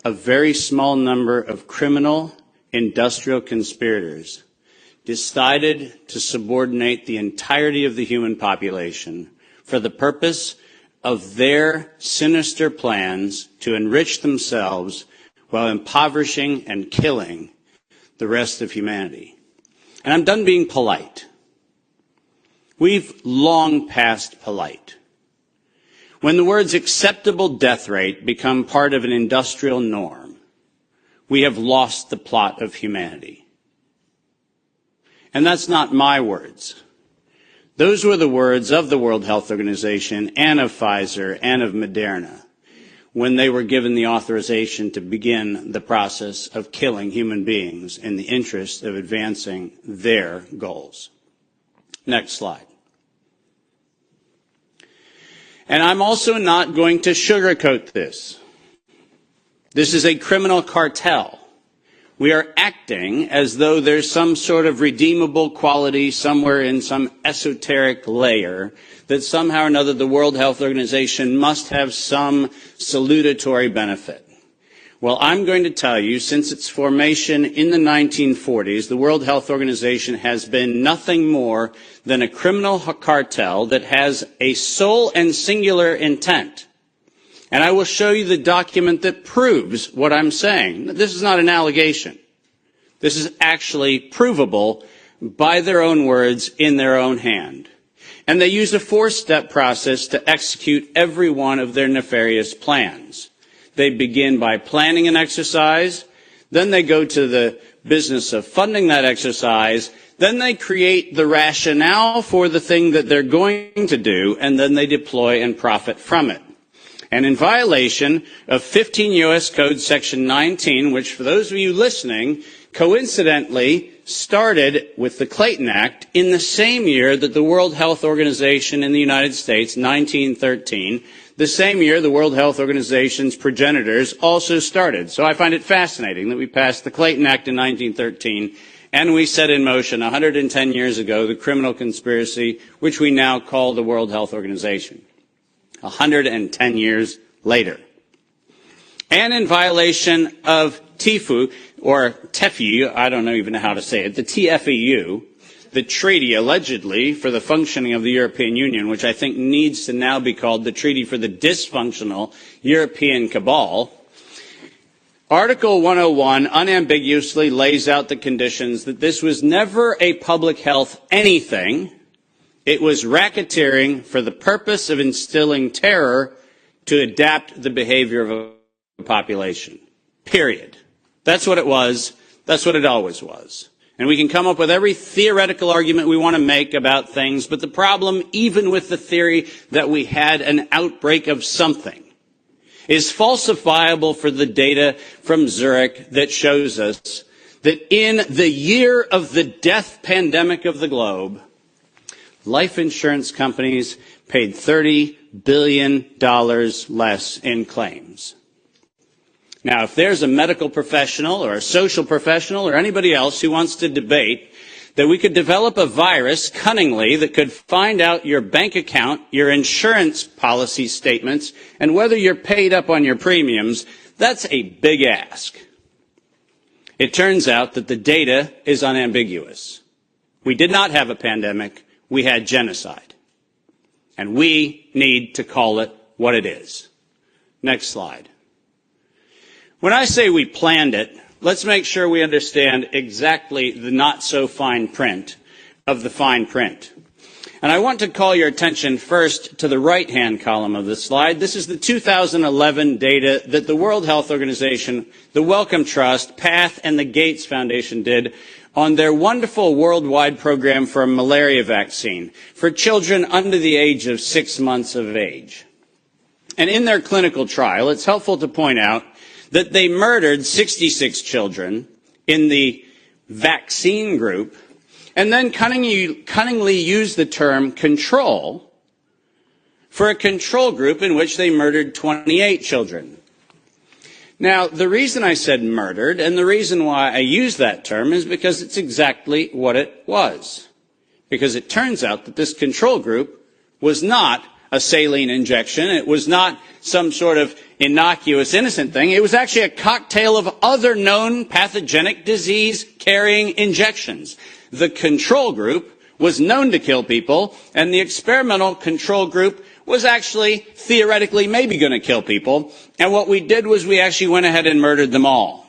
a very small number of criminal industrial conspirators decided to subordinate the entirety of the human population for the purpose of their sinister plans to enrich themselves while impoverishing and killing the rest of humanity. And I'm done being polite. We've long passed polite. When the words acceptable death rate become part of an industrial norm, we have lost the plot of humanity. And that's not my words. Those were the words of the World Health Organization and of Pfizer and of Moderna when they were given the authorization to begin the process of killing human beings in the interest of advancing their goals. Next slide. And I'm also not going to sugarcoat this. This is a criminal cartel. We are acting as though there's some sort of redeemable quality somewhere in some esoteric layer that somehow or another the World Health Organization must have some salutatory benefit. Well, I'm going to tell you, since its formation in the 1940s, the World Health Organization has been nothing more than a criminal cartel that has a sole and singular intent. And I will show you the document that proves what I'm saying. This is not an allegation. This is actually provable by their own words in their own hand. And they use a four-step process to execute every one of their nefarious plans. They begin by planning an exercise, then they go to the business of funding that exercise, then they create the rationale for the thing that they're going to do, and then they deploy and profit from it. And in violation of 15 U.S. Code Section 19, which for those of you listening, coincidentally started with the Clayton Act in the same year that the World Health Organization in the United States, 1913, the same year the World Health Organization's progenitors also started. So I find it fascinating that we passed the Clayton Act in 1913 and we set in motion 110 years ago the criminal conspiracy which we now call the World Health Organization. 110 years later. And in violation of TIFU, or TEFU, I don't even know how to say it, the TFEU, the treaty allegedly for the functioning of the European Union, which I think needs to now be called the Treaty for the Dysfunctional European Cabal. Article 101 unambiguously lays out the conditions that this was never a public health anything. It was racketeering for the purpose of instilling terror to adapt the behavior of a population. Period. That's what it was. That's what it always was. And we can come up with every theoretical argument we want to make about things, but the problem, even with the theory that we had an outbreak of something, is falsifiable for the data from Zurich that shows us that in the year of the death pandemic of the globe, life insurance companies paid $30 billion less in claims. Now, if there's a medical professional or a social professional or anybody else who wants to debate that we could develop a virus cunningly that could find out your bank account, your insurance policy statements, and whether you're paid up on your premiums, that's a big ask. It turns out that the data is unambiguous. We did not have a pandemic. We had genocide. And we need to call it what it is. Next slide. When I say we planned it, let's make sure we understand exactly the not-so-fine print of the fine print. And I want to call your attention first to the right-hand column of the slide. This is the 2011 data that the World Health Organization, the Wellcome Trust, PATH, and the Gates Foundation did on their wonderful worldwide program for a malaria vaccine for children under the age of 6 months of age. And in their clinical trial, it's helpful to point out that they murdered 66 children in the vaccine group and then cunningly used the term control for a control group in which they murdered 28 children. Now, the reason I said murdered and the reason why I use that term is because it's exactly what it was. Because it turns out that this control group was not a saline injection. It was not some sort of innocuous, innocent thing. It was actually a cocktail of other known pathogenic disease-carrying injections. The control group was known to kill people, and the experimental control group was actually theoretically maybe going to kill people. And what we did was we actually went ahead and murdered them all.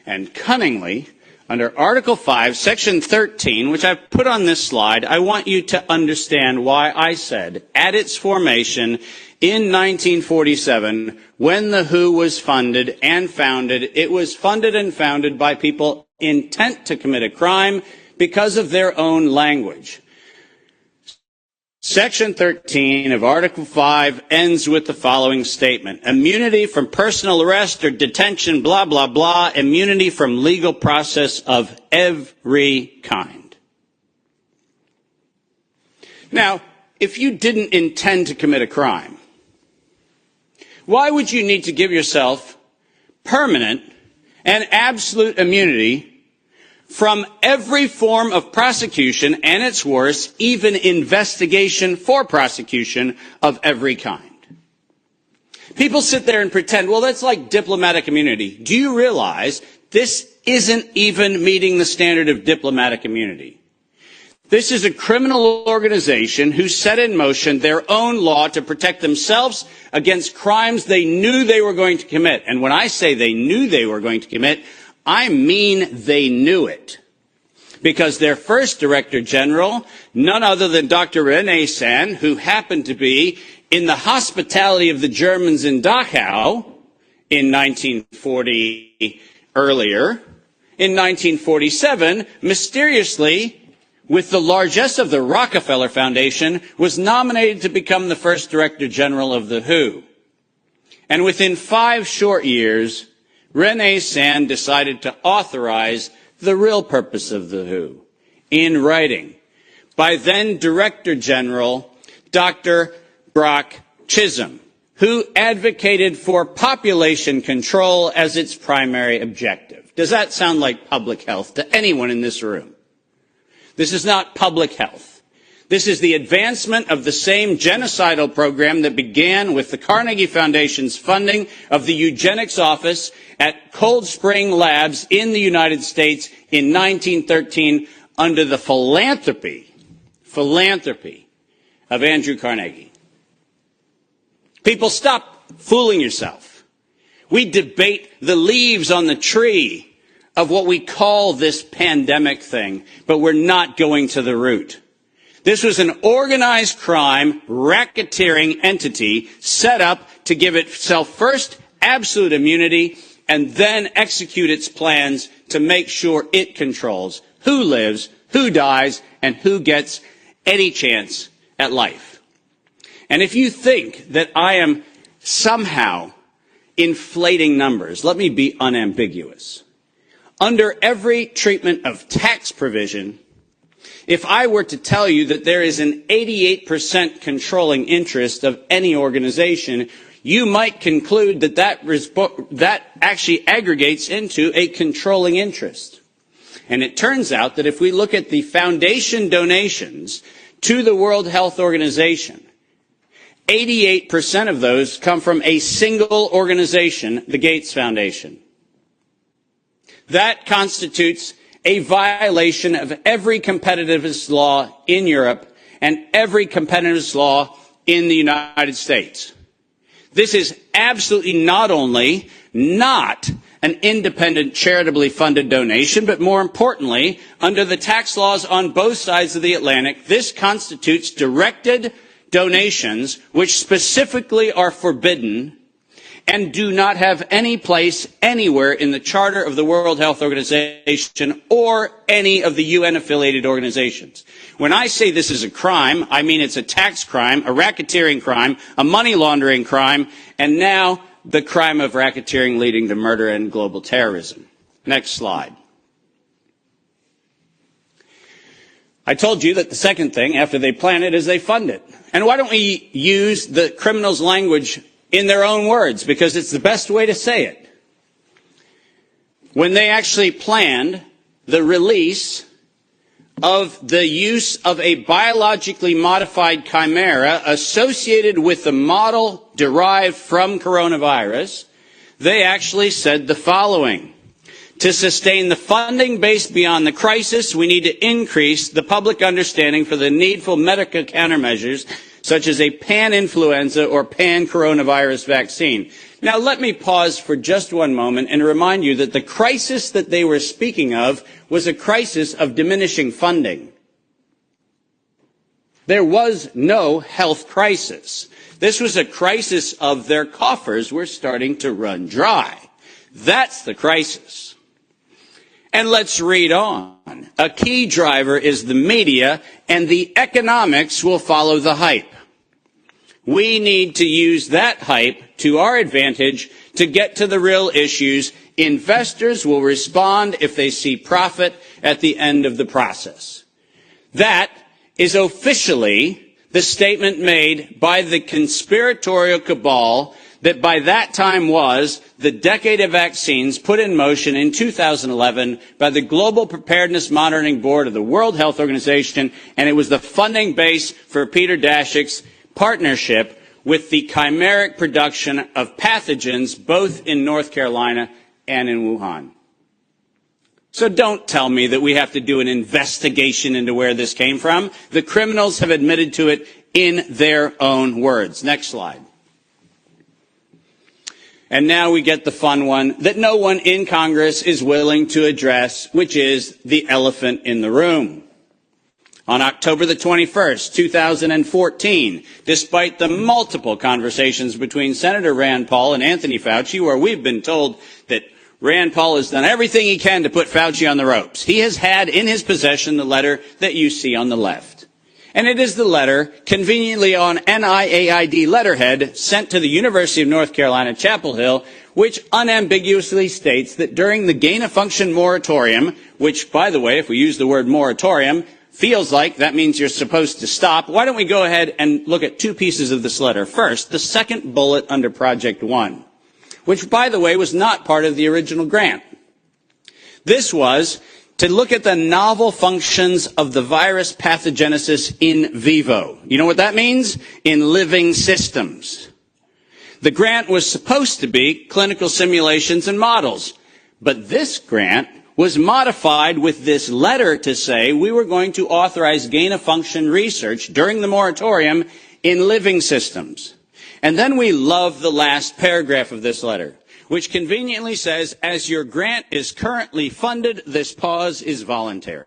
And cunningly, under Article 5, Section 13, which I've put on this slide, I want you to understand why I said, at its formation in 1947, when the WHO was funded and founded, it was funded and founded by people intent to commit a crime because of their own language. Section 13 of Article 5 ends with the following statement. Immunity from personal arrest or detention, blah, blah, blah. Immunity from legal process of every kind. Now, if you didn't intend to commit a crime, why would you need to give yourself permanent and absolute immunity from every form of prosecution, and it's worse, even investigation for prosecution of every kind? People sit there and pretend, well, that's like diplomatic immunity. Do you realize this isn't even meeting the standard of diplomatic immunity? This is a criminal organization who set in motion their own law to protect themselves against crimes they knew they were going to commit. And when I say they knew they were going to commit, I mean they knew it. Because their first Director General, none other than Dr. René Sand, who happened to be in the hospitality of the Germans in Dachau in 1940 earlier, in 1947, mysteriously, with the largesse of the Rockefeller Foundation, was nominated to become the first Director General of the WHO. And within 5 short years, René Sand decided to authorize the real purpose of the WHO in writing by then Director General Dr. Brock Chisholm, who advocated for population control as its primary objective. Does that sound like public health to anyone in this room? This is not public health. This is the advancement of the same genocidal program that began with the Carnegie Foundation's funding of the eugenics office at Cold Spring Labs in the United States in 1913 under the philanthropy of Andrew Carnegie. People, stop fooling yourself. We debate the leaves on the tree of what we call this pandemic thing, but we're not going to the root. This was an organized crime, racketeering entity set up to give itself first absolute immunity and then execute its plans to make sure it controls who lives, who dies, and who gets any chance at life. And if you think that I am somehow inflating numbers, let me be unambiguous. Under every treatment of tax provision, if I were to tell you that there is an 88% controlling interest of any organization, you might conclude that that actually aggregates into a controlling interest. And it turns out that if we look at the foundation donations to the World Health Organization, 88% of those come from a single organization, the Gates Foundation. That constitutes a violation of every competitivist law in Europe and every competitivist law in the United States. This is absolutely not only not an independent, charitably funded donation, but more importantly, under the tax laws on both sides of the Atlantic, this constitutes directed donations which specifically are forbidden and do not have any place anywhere in the Charter of the World Health Organization or any of the UN-affiliated organizations. When I say this is a crime, I mean it's a tax crime, a racketeering crime, a money laundering crime, and now the crime of racketeering leading to murder and global terrorism. Next slide. I told you that the second thing, after they plan it, is they fund it. And why don't we use the criminals' language in their own words, because it's the best way to say it. When they actually planned the release of the use of a biologically modified chimera associated with the model derived from coronavirus, they actually said the following: to sustain the funding base beyond the crisis, we need to increase the public understanding for the needful medical countermeasures, such as a pan-influenza or pan-coronavirus vaccine. Now, let me pause for just one moment and remind you that the crisis that they were speaking of was a crisis of diminishing funding. There was no health crisis. This was a crisis of their coffers were starting to run dry. That's the crisis. And let's read on. A key driver is the media, and the economics will follow the hype. We need to use that hype to our advantage to get to the real issues. Investors will respond if they see profit at the end of the process. That is officially the statement made by the conspiratorial cabal that by that time was the decade of vaccines put in motion in 2011 by the Global Preparedness Monitoring Board of the World Health Organization, and it was the funding base for Peter Daszak's partnership with the chimeric production of pathogens both in North Carolina and in Wuhan. So don't tell me that we have to do an investigation into where this came from. The criminals have admitted to it in their own words. Next slide. And now we get the fun one that no one in Congress is willing to address, which is the elephant in the room. On October the 21st, 2014, despite the multiple conversations between Senator Rand Paul and Anthony Fauci, where we've been told that Rand Paul has done everything he can to put Fauci on the ropes, he has had in his possession the letter that you see on the left. And it is the letter, conveniently on NIAID letterhead, sent to the University of North Carolina, Chapel Hill, which unambiguously states that during the gain-of-function moratorium, which, by the way, if we use the word moratorium, feels like that means you're supposed to stop. Why don't we go ahead and look at two pieces of this letter? First, the second bullet under Project One, which, by the way, was not part of the original grant. This was to look at the novel functions of the virus pathogenesis in vivo. You know what that means? In living systems. The grant was supposed to be clinical simulations and models, but this grant was modified with this letter to say we were going to authorize gain-of-function research during the moratorium in living systems. And then we love the last paragraph of this letter, which conveniently says, as your grant is currently funded, this pause is voluntary.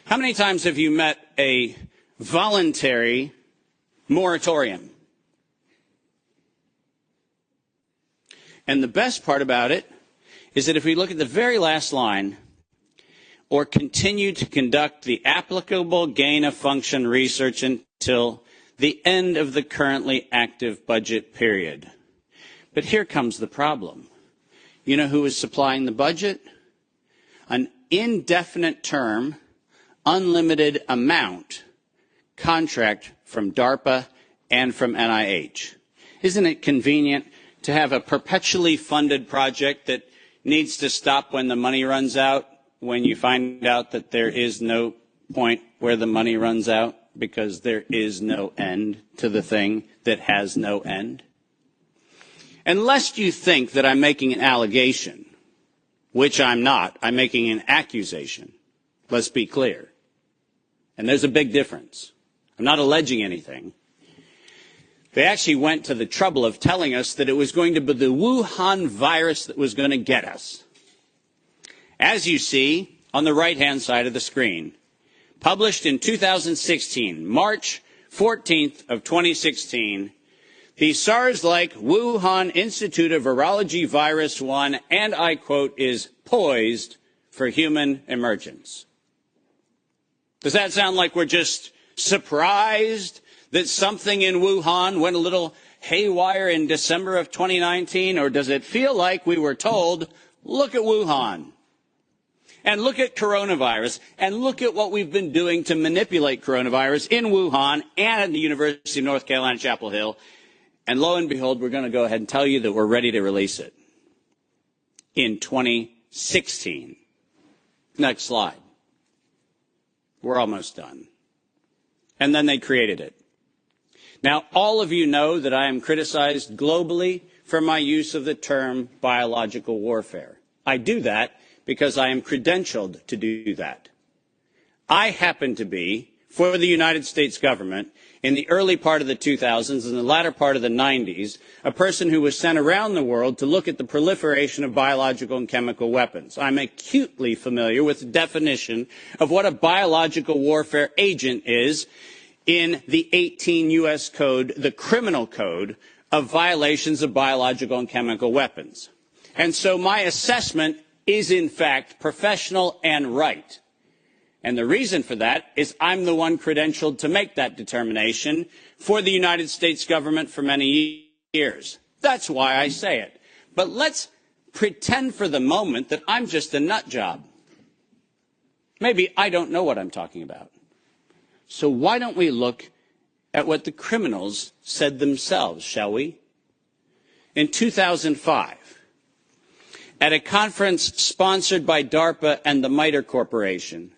How many times have you met a voluntary moratorium? And the best part about it is that if we look at the very last line, or continue to conduct the applicable gain-of-function research until the end of the currently active budget period. But here comes the problem. You know who is supplying the budget? An indefinite term, unlimited amount contract from DARPA and from NIH. Isn't it convenient to have a perpetually funded project that needs to stop when the money runs out, when you find out that there is no point where the money runs out because there is no end to the thing that has no end? Unless you think that I'm making an allegation, which I'm not, I'm making an accusation. Let's be clear. And there's a big difference. I'm not alleging anything. They actually went to the trouble of telling us that it was going to be the Wuhan virus that was going to get us. As you see on the right-hand side of the screen, published in 2016, March 14th of 2016, the SARS-like Wuhan Institute of Virology Virus 1, and I quote, is poised for human emergence. Does that sound like we're just surprised that something in Wuhan went a little haywire in December of 2019? Or does it feel like we were told, look at Wuhan, and look at coronavirus, and look at what we've been doing to manipulate coronavirus in Wuhan and at the University of North Carolina, Chapel Hill, and lo and behold, we're going to go ahead and tell you that we're ready to release it in 2016. Next slide. We're almost done. And then they created it. Now, all of you know that I am criticized globally for my use of the term biological warfare. I do that because I am credentialed to do that. I happen to be, for the United States government, in the early part of the 2000s and the latter part of the 90s, a person who was sent around the world to look at the proliferation of biological and chemical weapons. I'm acutely familiar with the definition of what a biological warfare agent is in the 18 U.S. Code, the criminal code of violations of biological and chemical weapons. And so my assessment is, in fact, professional and right. And the reason for that is I'm the one credentialed to make that determination for the United States government for many years. That's why I say it. But let's pretend for the moment that I'm just a nut job. Maybe I don't know what I'm talking about. So why don't we look at what the criminals said themselves, shall we? In 2005, at a conference sponsored by DARPA and the MITRE Corporation,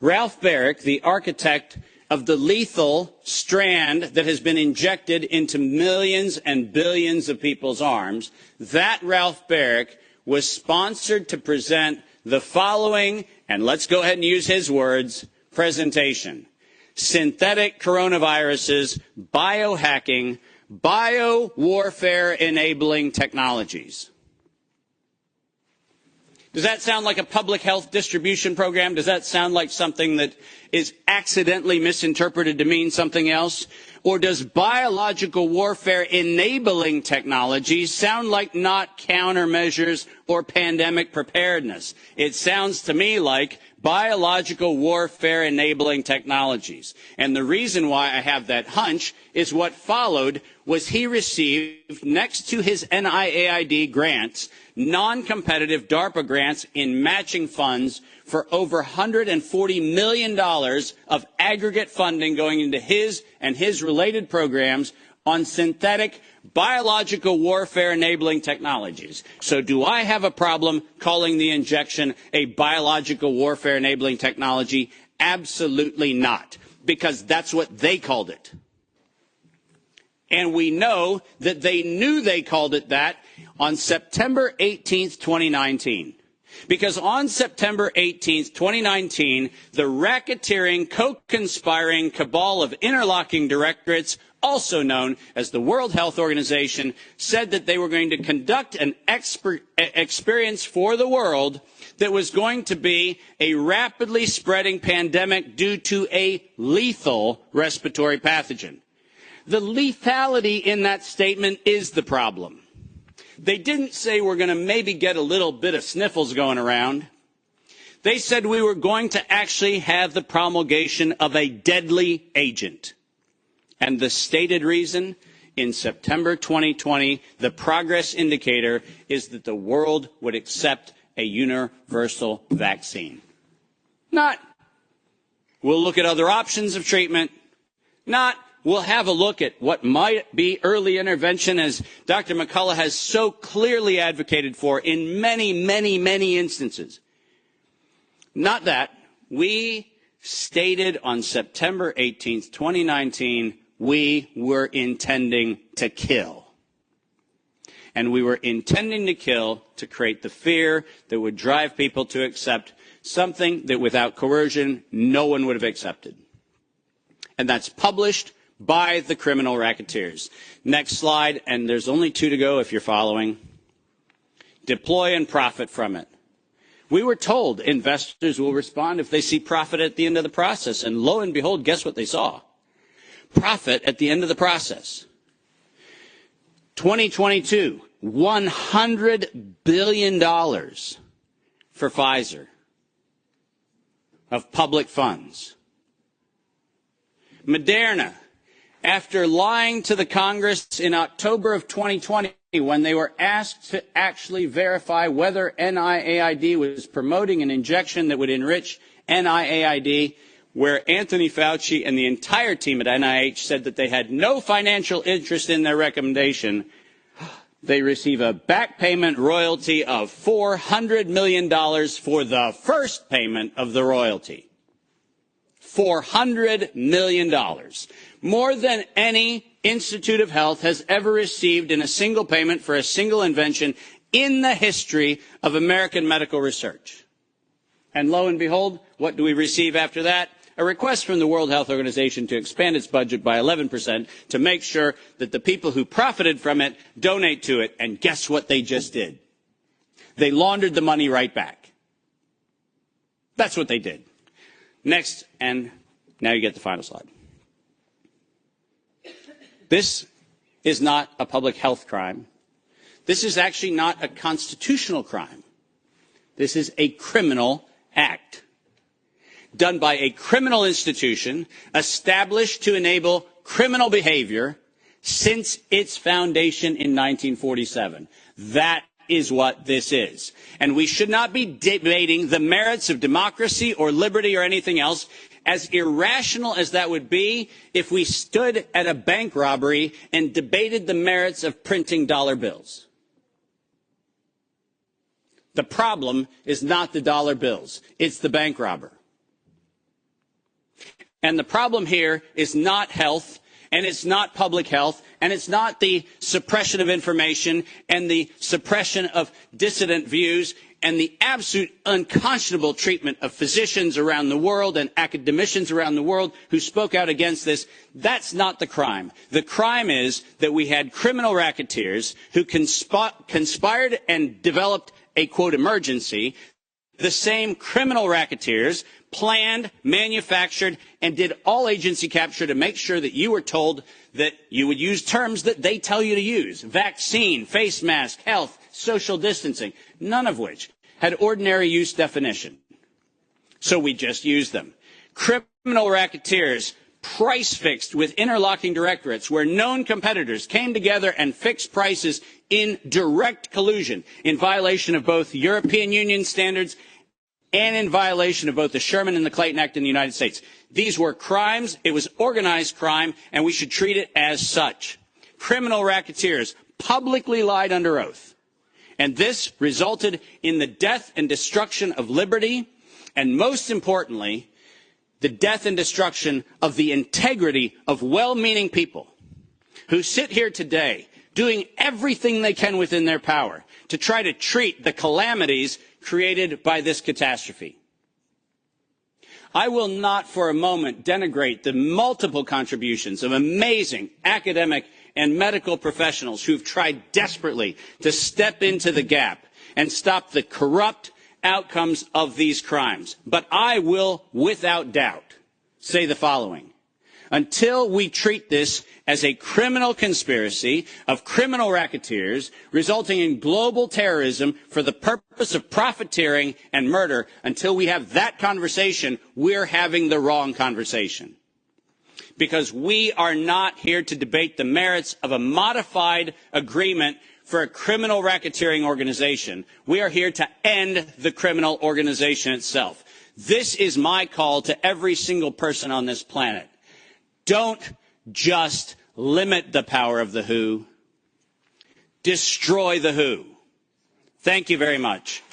Ralph Baric, the architect of the lethal strand that has been injected into millions and billions of people's arms, that Ralph Baric was sponsored to present the following, and let's go ahead and use his words, presentation. Synthetic coronaviruses, biohacking, bio-warfare enabling technologies. Does that sound like a public health distribution program? Does that sound like something that is accidentally misinterpreted to mean something else? Or does biological warfare enabling technologies sound like not countermeasures or pandemic preparedness? It sounds to me like biological warfare enabling technologies. And the reason why I have that hunch is what followed was he received, next to his NIAID grants, non-competitive DARPA grants in matching funds for over $140 million of aggregate funding going into his and his related programs on synthetic biological warfare enabling technologies. So do I have a problem calling the injection a biological warfare enabling technology? Absolutely not, because that's what they called it. And we know that they knew they called it that on September 18th, 2019. Because on September 18th, 2019, the racketeering, co-conspiring cabal of interlocking directorates, also known as the World Health Organization, said that they were going to conduct an experience for the world that was going to be a rapidly spreading pandemic due to a lethal respiratory pathogen. The lethality in that statement is the problem. They didn't say we're going to maybe get a little bit of sniffles going around. They said we were going to actually have the promulgation of a deadly agent. And the stated reason, in September 2020, the progress indicator is that the world would accept a universal vaccine. Not, we'll look at other options of treatment. Not, we'll have a look at what might be early intervention, as Dr. McCullough has so clearly advocated for in many, many, many instances. Not that. We stated on September 18th, 2019, we were intending to kill. And we were intending to kill to create the fear that would drive people to accept something that without coercion, no one would have accepted. And that's published by the criminal racketeers. Next slide, and there's only 2 to go if you're following. Deploy and profit from it. We were told investors will respond if they see profit at the end of the process, and lo and behold, guess what they saw? Profit at the end of the process. 2022, $100 billion for Pfizer of public funds. Moderna, after lying to the Congress in October of 2020 when they were asked to actually verify whether NIAID was promoting an injection that would enrich NIAID, where Anthony Fauci and the entire team at NIH said that they had no financial interest in their recommendation, They receive a back payment royalty of $400 million for the first payment of the royalty. $400 million. More than any Institute of Health has ever received in a single payment for a single invention in the history of American medical research. And lo and behold, what do we receive after that? A request from the World Health Organization to expand its budget by 11% to make sure that the people who profited from it donate to it. And guess what they just did? They laundered the money right back. That's what they did. Next, and now you get the final slide. This is not a public health crime. This is actually not a constitutional crime. This is a criminal act done by a criminal institution established to enable criminal behavior since its foundation in 1947. That is what this is. And we should not be debating the merits of democracy or liberty or anything else, as irrational as that would be if we stood at a bank robbery and debated the merits of printing dollar bills. The problem is not the dollar bills. It's the bank robber. And the problem here is not health, and it's not public health, and it's not the suppression of information and the suppression of dissident views and the absolute unconscionable treatment of physicians around the world and academicians around the world who spoke out against this. That's not the crime. The crime is that we had criminal racketeers who conspired and developed a, quote, emergency. The same criminal racketeers planned, manufactured, and did all agency capture to make sure that you were told that you would use terms that they tell you to use. Vaccine, face mask, health, social distancing, none of which had ordinary use definition. So we just used them. Criminal racketeers price fixed with interlocking directorates where known competitors came together and fixed prices in direct collusion in violation of both European Union standards and in violation of both the Sherman and the Clayton Act in the United States. These were crimes. It was organized crime, and we should treat it as such. Criminal racketeers publicly lied under oath, and this resulted in the death and destruction of liberty, and most importantly, the death and destruction of the integrity of well-meaning people who sit here today doing everything they can within their power to try to treat the calamities created by this catastrophe. I will not for a moment denigrate the multiple contributions of amazing academic and medical professionals who've tried desperately to step into the gap and stop the corrupt outcomes of these crimes. But I will, without doubt, say the following. Until we treat this as a criminal conspiracy of criminal racketeers resulting in global terrorism for the purpose of profiteering and murder, until we have that conversation, we're having the wrong conversation. Because we are not here to debate the merits of a modified agreement for a criminal racketeering organization. We are here to end the criminal organization itself. This is my call to every single person on this planet. Don't just limit the power of the WHO. Destroy the WHO. Thank you very much.